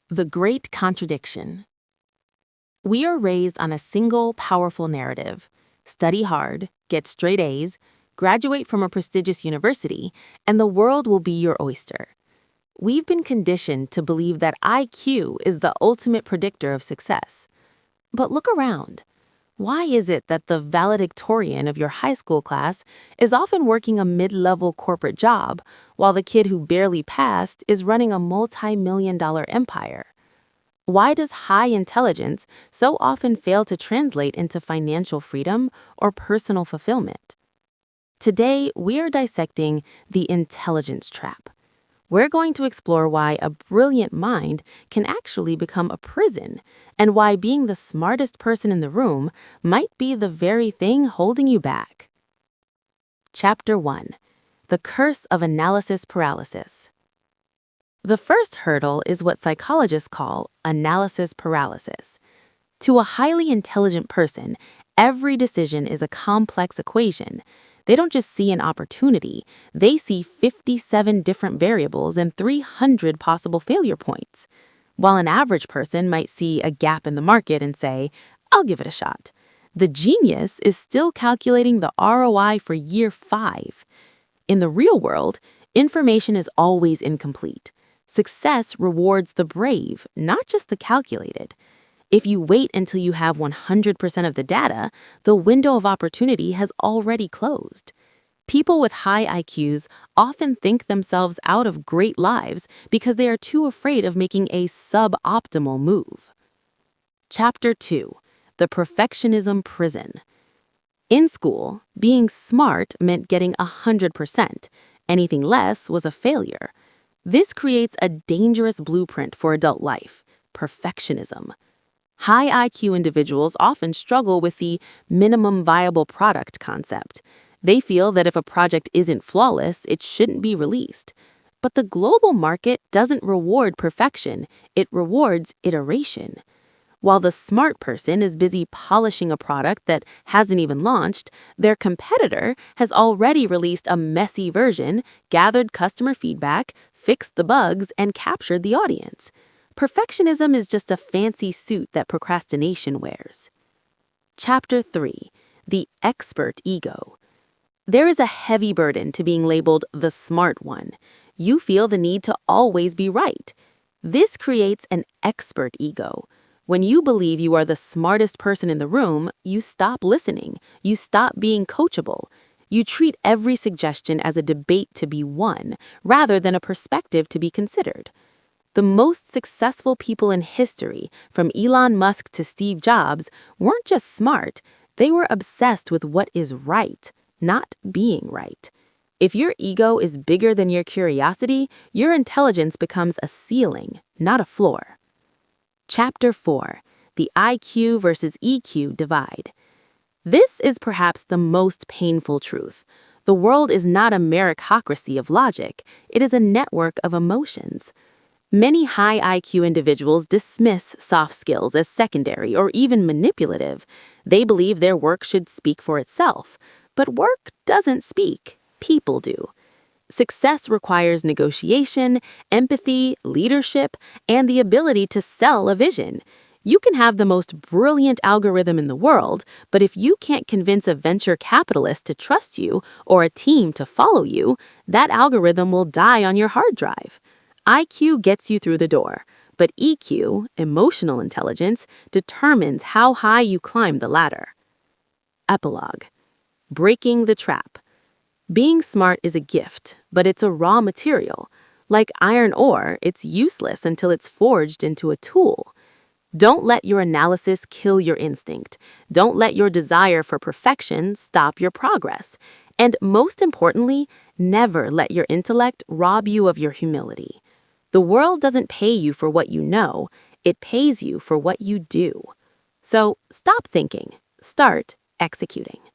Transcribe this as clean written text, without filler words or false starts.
The Great Contradiction. We are raised on a single, powerful narrative: study hard, get straight A's, graduate from a prestigious university, and the world will be your oyster. We've been conditioned to believe that IQ is the ultimate predictor of success. But look around. Why is it that the valedictorian of your high school class is often working a mid-level corporate job, while the kid who barely passed is running a multi-million-dollar empire? Why does high intelligence so often fail to translate into financial freedom or personal fulfillment? Today, we are dissecting the intelligence trap. We're going to explore why a brilliant mind can actually become a prison, and why being the smartest person in the room might be the very thing holding you back. Chapter 1: The Curse of Analysis Paralysis. The first hurdle is what psychologists call analysis paralysis. To a highly intelligent person, every decision is a complex equation. They don't just see an opportunity, they see 57 different variables and 300 possible failure points. While an average person might see a gap in the market and say, "I'll give it a shot," the genius is still calculating the ROI for year 5. In the real world, information is always incomplete. Success rewards the brave, not just the calculated. If you wait until you have 100% of the data, the window of opportunity has already closed. People with high IQs often think themselves out of great lives because they are too afraid of making a suboptimal move. Chapter 2: The Perfectionism Prison. In school, being smart meant getting 100%. Anything less was a failure. This creates a dangerous blueprint for adult life: perfectionism. High IQ individuals often struggle with the minimum viable product concept. They feel that if a project isn't flawless, it shouldn't be released. But the global market doesn't reward perfection, it rewards iteration. While the smart person is busy polishing a product that hasn't even launched, their competitor has already released a messy version, gathered customer feedback, fixed the bugs, and captured the audience. Perfectionism is just a fancy suit that procrastination wears. Chapter 3: The Expert Ego. There is a heavy burden to being labeled the smart one. You feel the need to always be right. This creates an expert ego. When you believe you are the smartest person in the room, you stop listening. You stop being coachable. You treat every suggestion as a debate to be won, rather than a perspective to be considered. The most successful people in history, from Elon Musk to Steve Jobs, weren't just smart, they were obsessed with what is right, not being right. If your ego is bigger than your curiosity, your intelligence becomes a ceiling, not a floor. Chapter 4: The IQ versus EQ Divide. This is perhaps the most painful truth. The world is not a meritocracy of logic, it is a network of emotions. Many high IQ individuals dismiss soft skills as secondary or even manipulative. They believe their work should speak for itself. But work doesn't speak, people do. Success requires negotiation, empathy, leadership, and the ability to sell a vision. You can have the most brilliant algorithm in the world, but if you can't convince a venture capitalist to trust you or a team to follow you, that algorithm will die on your hard drive. IQ gets you through the door, but EQ, emotional intelligence, determines how high you climb the ladder. Epilogue: Breaking the Trap. Being smart is a gift, but it's a raw material. Like iron ore, it's useless until it's forged into a tool. Don't let your analysis kill your instinct. Don't let your desire for perfection stop your progress. And most importantly, never let your intellect rob you of your humility. The world doesn't pay you for what you know, it pays you for what you do. So stop thinking, start executing.